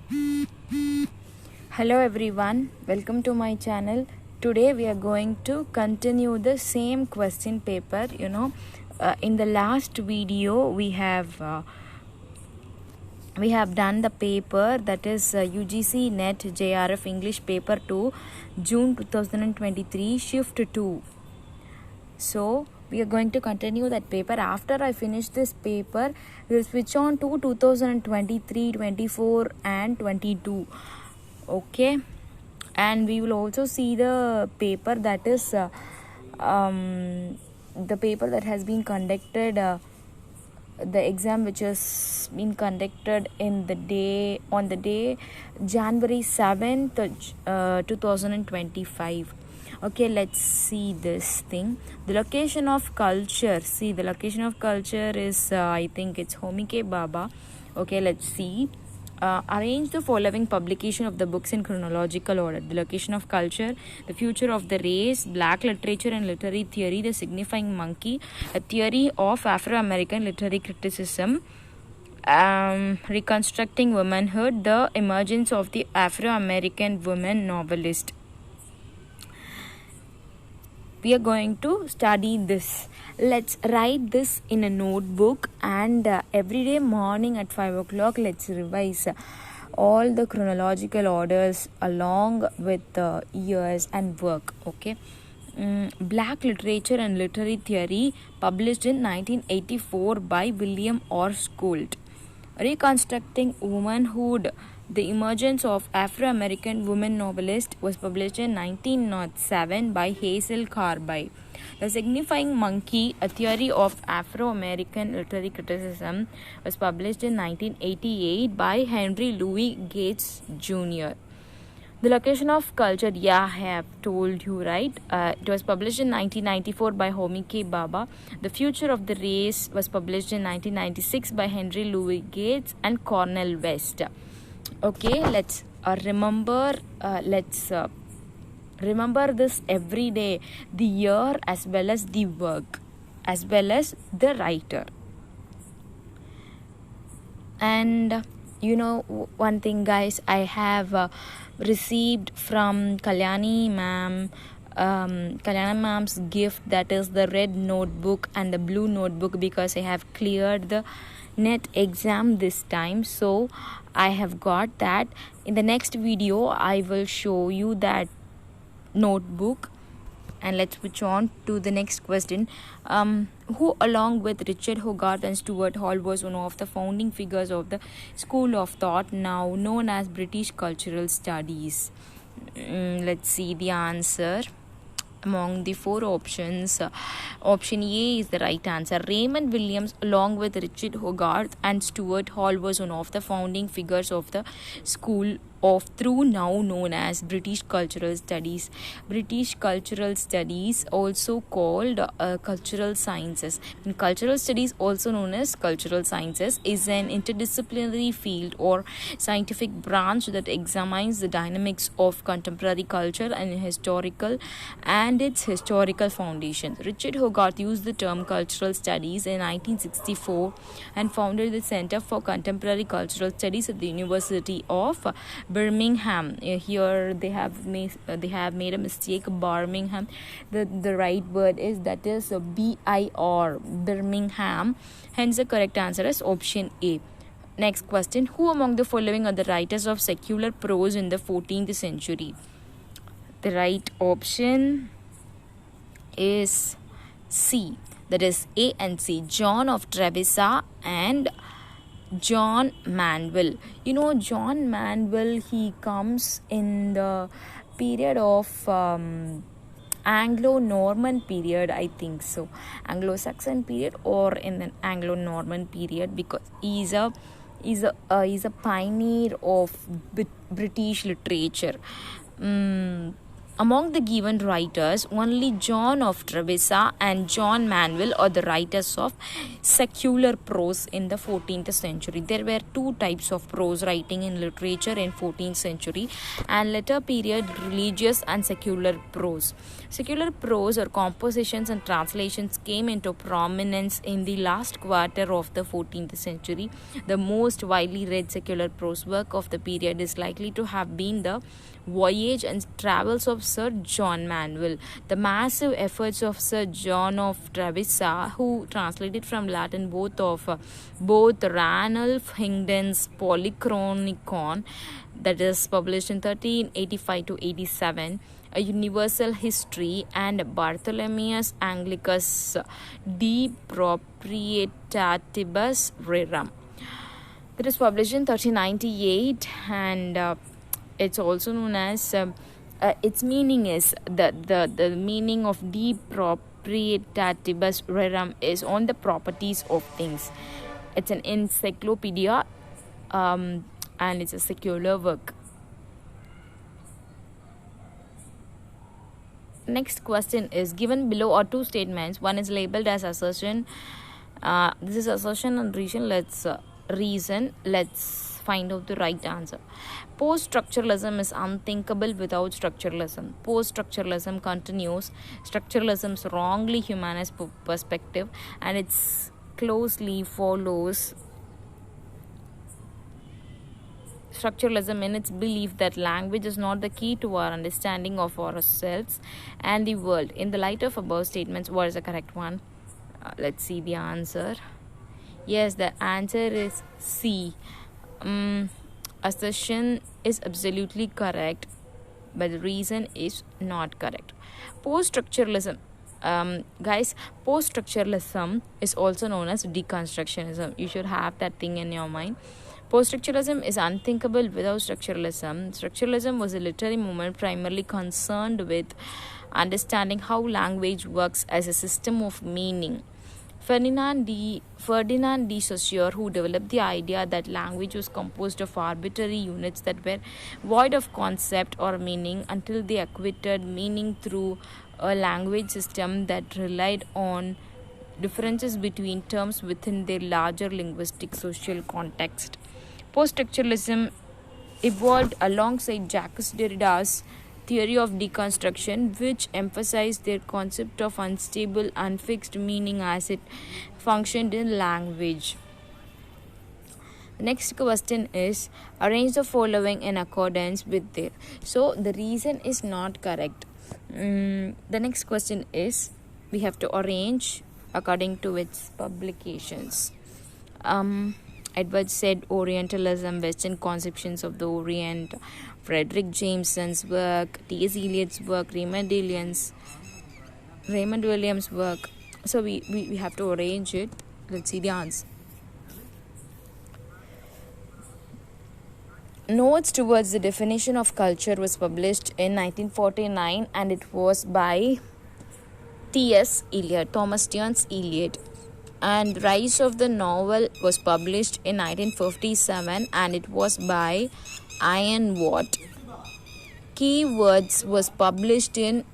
Hello everyone, welcome to my channel. Today we are going to continue the same question paper. In the last video we have done the paper, that is UGC NET JRF English paper 2 June 2023 shift 2. So we are going to continue that paper. After I finish this paper, we will switch on to 2023, 24 and 22. Okay, and we will also see the paper that is the paper that has been conducted, the exam which has been conducted on the day January 7th, 2025. Okay, let's see this thing. The location of culture. See, the location of culture is I think it's Homi K. Bhabha. Okay, let's see. Arrange the following publication of the books in chronological order. The location of culture, the future of the race, black literature and literary theory, the signifying monkey, a theory of Afro-American literary criticism, reconstructing womanhood, the emergence of the Afro-American woman novelist. We are going to study this. Let's write this in a notebook, and every day morning at 5 o'clock let's revise all the chronological orders along with the years and work. Okay. Black literature and literary theory, published in 1984 by William R. Gould. Reconstructing womanhood, the emergence of Afro-American woman novelist, was published in 1907 by Hazel Carby. The signifying monkey, a theory of Afro-American literary criticism, was published in 1988 by Henry Louis Gates Jr. The location of culture, I have told you, right? It was published in 1994 by Homi K. Bhabha. The future of the race was published in 1996 by Henry Louis Gates and Cornel West. Okay, let's remember this every day, the year as well as the work, as well as the writer. And one thing, guys, I have received from Kalyani ma'am's gift, that is the red notebook and the blue notebook, because I have cleared the NET exam this time. So I have got that. In the next video I will show you that notebook. And let's switch on to the next question. Who, along with Richard Hogarth and Stuart Hall, was one of the founding figures of the school of thought now known as British Cultural Studies? Let's see the answer. Among the four options, option A is the right answer. Raymond Williams, along with Richard Hogarth and Stuart Hall, was one of the founding figures of the school of through now known as British Cultural Studies. British Cultural Studies, also called cultural sciences. And cultural studies, also known as cultural sciences, is an interdisciplinary field or scientific branch that examines the dynamics of contemporary culture and its historical foundations. Richard Hogarth used the term cultural studies in 1964 and founded the Center for Contemporary Cultural Studies at the University of Birmingham. Here they have made a mistake. Birmingham. The right word is BIR, Birmingham. Hence the correct answer is option A. Next question. Who among the following are the writers of secular prose in the 14th century? The right option is C, that is A and C, John of Trevisa and John Manville. John Manville, he comes in the period of Anglo-Norman period, I think so. Anglo-Saxon period or in the Anglo-Norman period, because he's a pioneer of British literature. Among the given writers, only John of Trevisa and John Manuel are the writers of secular prose in the 14th century. There were two types of prose writing in literature in 14th century, and later period religious and secular prose. Secular prose or compositions and translations came into prominence in the last quarter of the 14th century. The most widely read secular prose work of the period is likely to have been the Voyage and Travels of Sir John Manuel. The massive efforts of Sir John of Trevisa, who translated from Latin both Ranulph Hingden's Polychronicon, that is published in 1385 to 87, a Universal History, and Bartholomeus Anglicus De Proprietatibus Rerum, that is published in 1398, and it's also known as its meaning is the meaning of De Proprietatibus Rerum is on the properties of things. It's an encyclopedia, and it's a secular work. Next question is, given below are two statements. One is labeled as assertion. This is assertion and reason. Let's find out the right answer. Post-structuralism is unthinkable without structuralism. Post-structuralism continues structuralism's wrongly humanist perspective, and it closely follows structuralism in its belief that language is not the key to our understanding of ourselves and the world. In the light of above statements, what is the correct one? Let's see the answer. Yes, the answer is C. Assertion is absolutely correct, but the reason is not correct. Post-structuralism, guys, post-structuralism is also known as deconstructionism. You should have that thing in your mind. Post-structuralism is unthinkable without structuralism. Structuralism was a literary movement primarily concerned with understanding how language works as a system of meaning. Ferdinand de Saussure, who developed the idea that language was composed of arbitrary units that were void of concept or meaning until they acquired meaning through a language system that relied on differences between terms within their larger linguistic social context. Post-structuralism evolved alongside Jacques Derrida's theory of deconstruction, which emphasized their concept of unstable, unfixed meaning as it functioned in language. The next question is, arrange the following in accordance with their. So the reason is not correct. The next question is, we have to arrange according to its publications. Edward said Orientalism, Western Conceptions of the Orient, Frederick Jameson's work, T.S. Eliot's work, Raymond Williams' work. So we have to arrange it. Let's see the answer. Notes towards the definition of culture was published in 1949, and it was by T.S. Eliot, Thomas Stearns Eliot. And Rise of the Novel was published in 1957, and it was by Ian Watt. Keywords was published in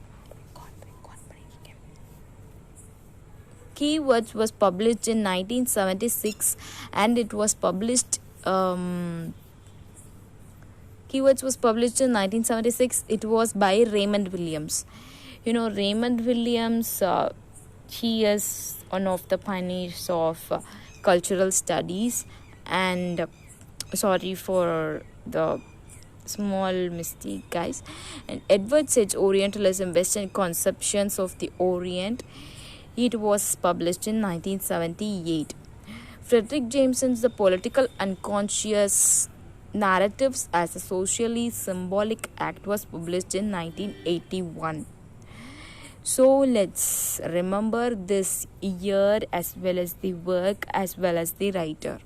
1976, and it was published Keywords was published in 1976. It was by Raymond Williams. Raymond Williams, he is one of the pioneers of cultural studies, and sorry for the small mistake, guys. And Edward Said's Orientalism, Western Conceptions of the Orient, it was published in 1978. Frederick Jameson's The Political Unconscious Narratives as a Socially Symbolic Act was published in 1981. So let's remember this year as well as the work as well as the writer.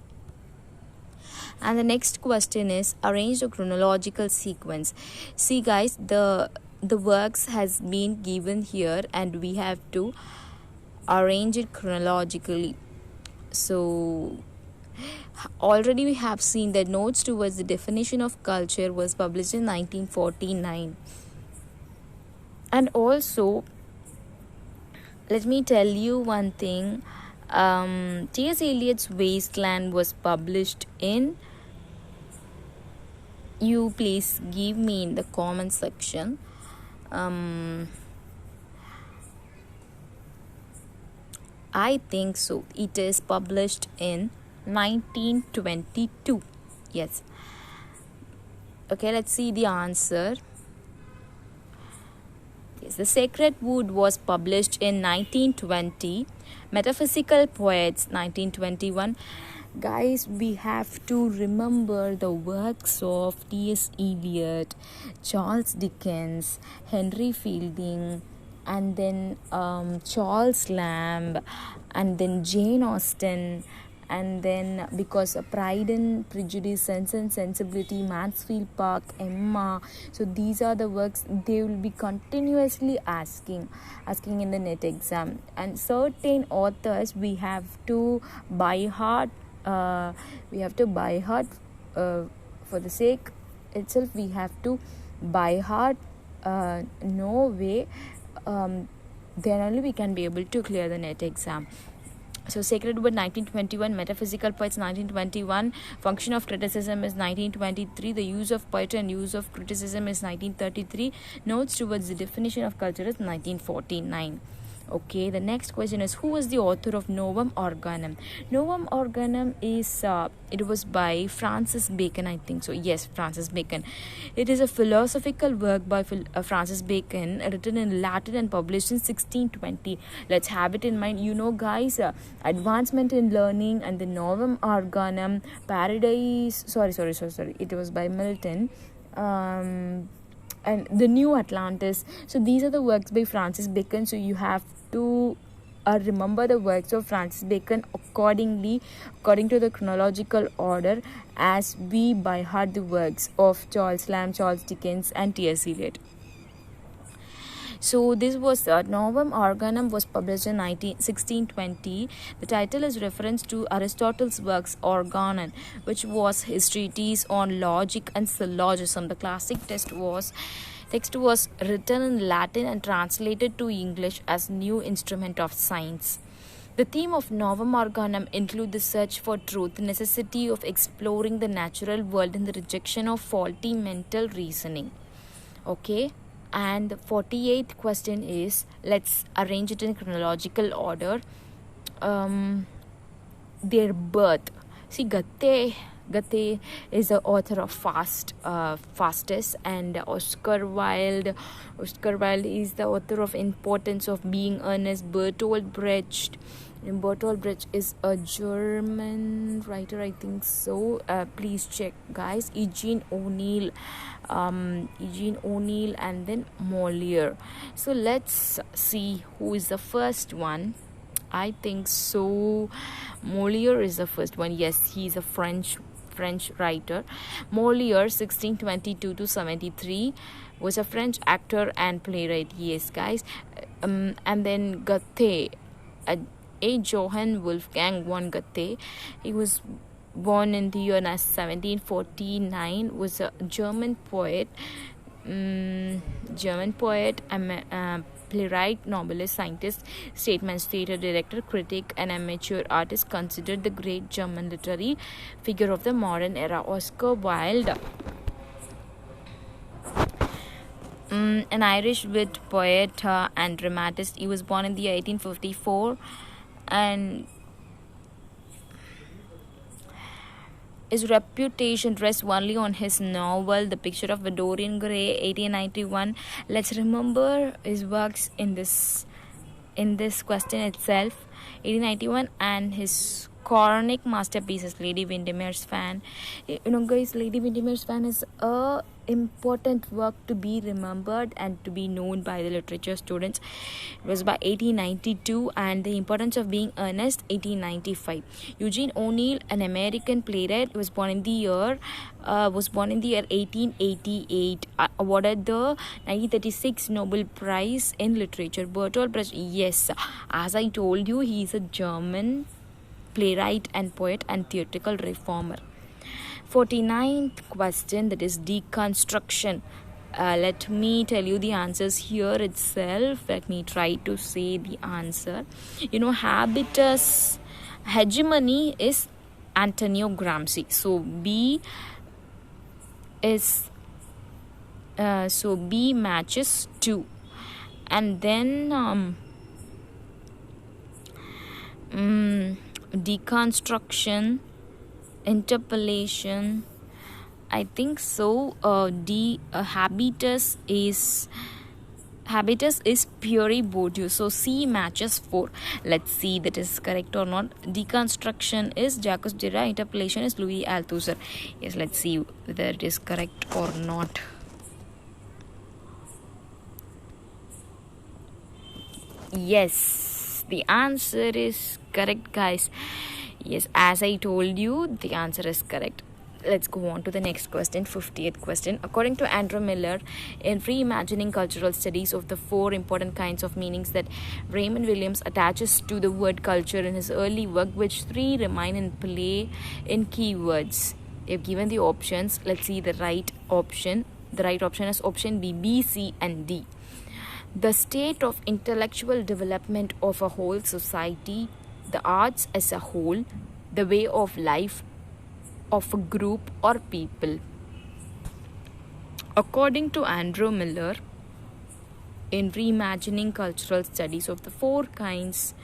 And the next question is, arrange the chronological sequence. See guys, the works has been given here and we have to arrange it chronologically. So already we have seen that Notes Towards the Definition of Culture was published in 1949. And also, let me tell you one thing. T.S. Eliot's Wasteland was published in, you please give me in the comment section. I think so. It is published in 1922. Yes. Okay, let's see the answer. Yes, The Sacred Wood was published in 1920. Metaphysical Poets 1921. Guys, we have to remember the works of T.S. Eliot, Charles Dickens, Henry Fielding, and then Charles Lamb, and then Jane Austen, and then because Pride and Prejudice, Sense and Sensibility, Mansfield Park, Emma. So these are the works they will be continuously asking in the NET exam. And certain authors we have to by heart. For the sake itself, we have to by heart. No way. Then only we can be able to clear the NET exam. So Sacred Wood 1921, Metaphysical Poets 1921, Function of Criticism is 1923, The Use of Poetry and Use of Criticism is 1933, Notes Towards the Definition of Culture is 1949. Okay, the next question is, who was the author of Novum Organum? Novum Organum is, it was by Francis Bacon, I think so. Yes, Francis Bacon. It is a philosophical work by Francis Bacon, written in Latin and published in 1620. Let's have it in mind. You know, guys, Advancement in Learning and the Novum Organum, Paradise, sorry. It was by Milton. And the New Atlantis. So these are the works by Francis Bacon. So you have to remember the works of Francis Bacon according to the chronological order, as we by heart the works of Charles Lamb, Charles Dickens, and T.S. Eliot. So this was Novum Organum was published in 1620. The title is reference to Aristotle's works Organon, which was his treatise on logic and syllogism. The classic text was written in Latin and translated to English as New Instrument of Science. The theme of Novum Organum include the search for truth, the necessity of exploring the natural world, and the rejection of faulty mental reasoning. Okay. And the 48th question is, let's arrange it in chronological order. Their birth. See, Goethe is the author of Faustus, and Oscar Wilde is the author of Importance of Being Earnest. Bertolt Brecht is a German writer, I think so. Please check, guys. Eugene O'Neill, and then Molière. So let's see who is the first one. I think so. Molière is the first one. Yes, he is a French writer. Molière, 1622 to 73, was a French actor and playwright. Yes, guys. And then Goethe, Johann Wolfgang von Goethe. He was born in the year 1749. Was a German poet, playwright, novelist, scientist, statesman, theatre director, critic, and amateur artist, considered the great German literary figure of the modern era. Oscar Wilde, an Irish wit, poet, and dramatist. He was born in the year 1854, and his reputation rests only on his novel The Picture of Dorian Gray, 1891. Let's remember his works in this question itself, 1891, and his chronic masterpieces, Lady Windermere's Fan. You know, guys, Lady Windermere's Fan is a important work to be remembered and to be known by the literature students. It was by 1892, and The Importance of Being Earnest, 1895. Eugene O'Neill, an American playwright, was born in the year 1888. Awarded the 1936 Nobel Prize in Literature. Bertolt Brecht, yes, as I told you, he is a German playwright and poet and theatrical reformer. 49th question, that is deconstruction. Let me tell you the answers here itself. Let me try to say the answer. Habitus hegemony is Antonio Gramsci. So B is B matches 2. And then deconstruction, interpolation, I think so. Habitus is Pierre Bourdieu. So C matches 4. Let's see that is correct or not. Deconstruction is Jacques Derrida. Interpolation is Louis Althusser. Yes, let's see whether it is correct or not. Yes, the answer is correct, guys. Yes, as I told you, the answer is correct. Let's go on to the next question, 50th question. According to Andrew Miller, in Reimagining Cultural Studies of the 4 important kinds of meanings that Raymond Williams attaches to the word culture in his early work, which 3 remain in play in keywords? They've given the options. Let's see the right option. The right option is option B, B, C, and D. The state of intellectual development of a whole society, the arts as a whole, the way of life of a group or people. According to Andrew Miller, in Reimagining Cultural Studies of the 4 kinds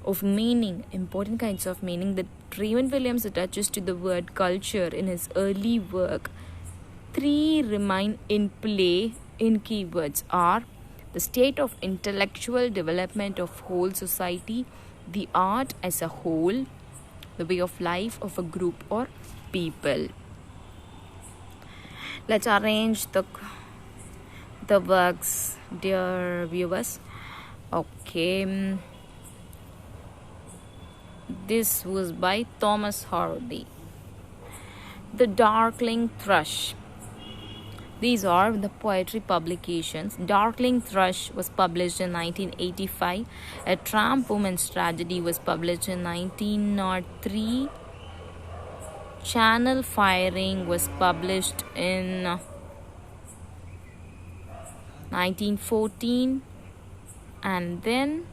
of meaning, important kinds of meaning that Raymond Williams attaches to the word culture in his early work, 3 remain in play in keywords are the state of intellectual development of whole society, the art as a whole, the way of life of a group or people. Let's arrange the works, dear viewers. Okay, this was by Thomas Hardy. The Darkling Thrush. These are the poetry publications. Darkling Thrush was published in 1985. A Tramp Woman's Tragedy was published in 1903. Channel Firing was published in 1914. And then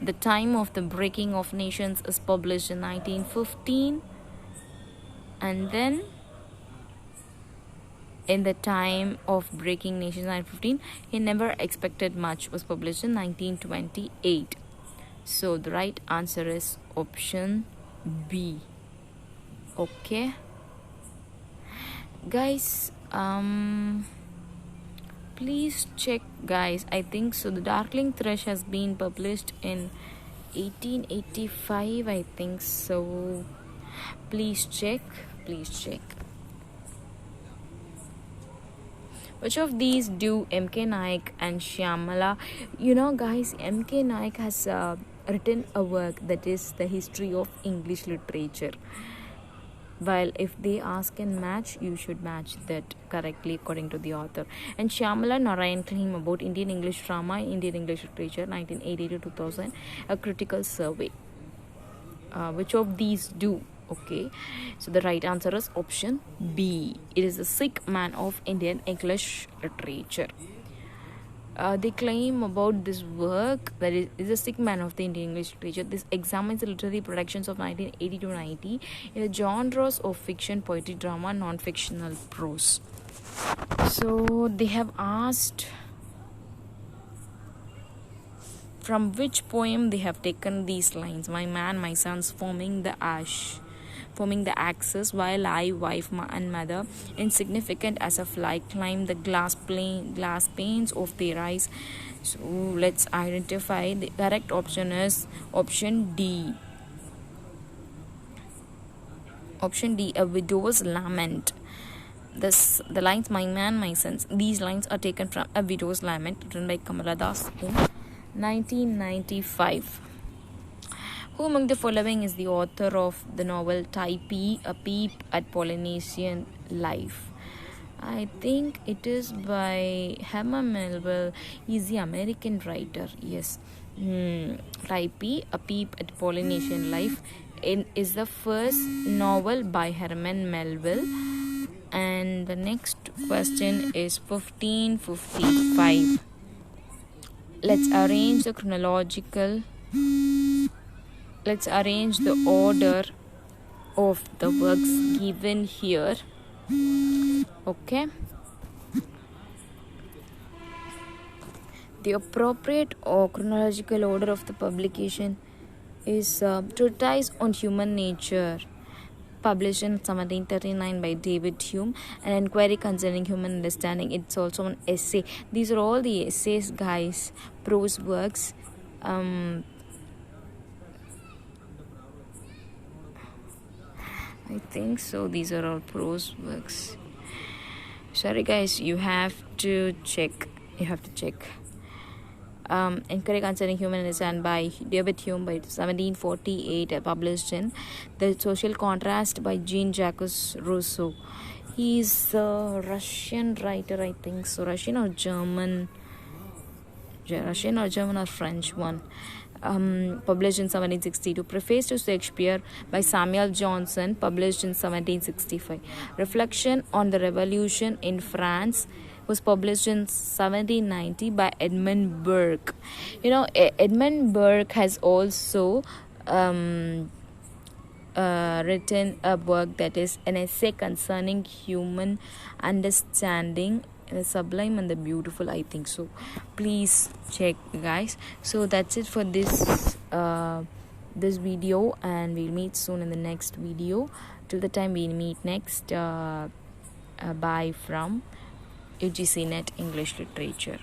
The Time of the Breaking of Nations is published in 1915. And then In the Time of Breaking Nations 1915, He Never Expected Much was published in 1928. So the right answer is option B. Okay, guys, please check, guys. I think so the Darkling Thrush has been published in 1885, I think so. Please check. Which of these do M.K. Naik and Shyamala? Guys, M.K. Naik has written a work that is the history of English literature. While if they ask and match, you should match that correctly according to the author. And Shyamala Narayan claim about Indian English drama, Indian English literature, 1980 to 2000, a critical survey. Which of these do? Okay, so the right answer is option B. It is a sick man of Indian English literature. They claim about this work that is a sick man of the Indian English literature. This examines the literary productions of 1980 to 90 in the genres of fiction, poetry, drama, non-fictional prose. So they have asked from which poem they have taken these lines. My man, my sons, forming the axis, while I, wife and mother, insignificant as a fly, climb the glass panes of their eyes. So let's identify. The correct option is option D. Option D, A Widow's Lament. The lines, my man, my sons. These lines are taken from A Widow's Lament, written by Kamala Das in 1995. Who among the following is the author of the novel Typee, A Peep at Polynesian Life? I think it is by Herman Melville. He's the American writer. Yes. Typee, A Peep at Polynesian Life is the first novel by Herman Melville. And And the next question is 1555. Let's arrange the order of the works given here. Okay. The appropriate or chronological order of the publication is Treatise on Human Nature, published in 1739 by David Hume, an inquiry concerning human understanding. It's also an essay. These are all the essays, guys, prose works. I think so. These are all prose works. Sorry, guys, you have to check. Inquiry Concerning Human Understanding by David Hume by 1748, published in The Social Contrast by Jean-Jacques Rousseau. He is a Russian writer, I think so. Russian or German or French one. Published in 1762. Preface to Shakespeare by Samuel Johnson, published in 1765. Reflection on the Revolution in France was published in 1790 by Edmund Burke. Edmund Burke has also written a work that is an essay concerning human understanding, the sublime and the beautiful, I think so. Please check, guys. So that's it for this video, and we'll meet soon in the next video. Till the time we meet next, bye from UGC Net English Literature.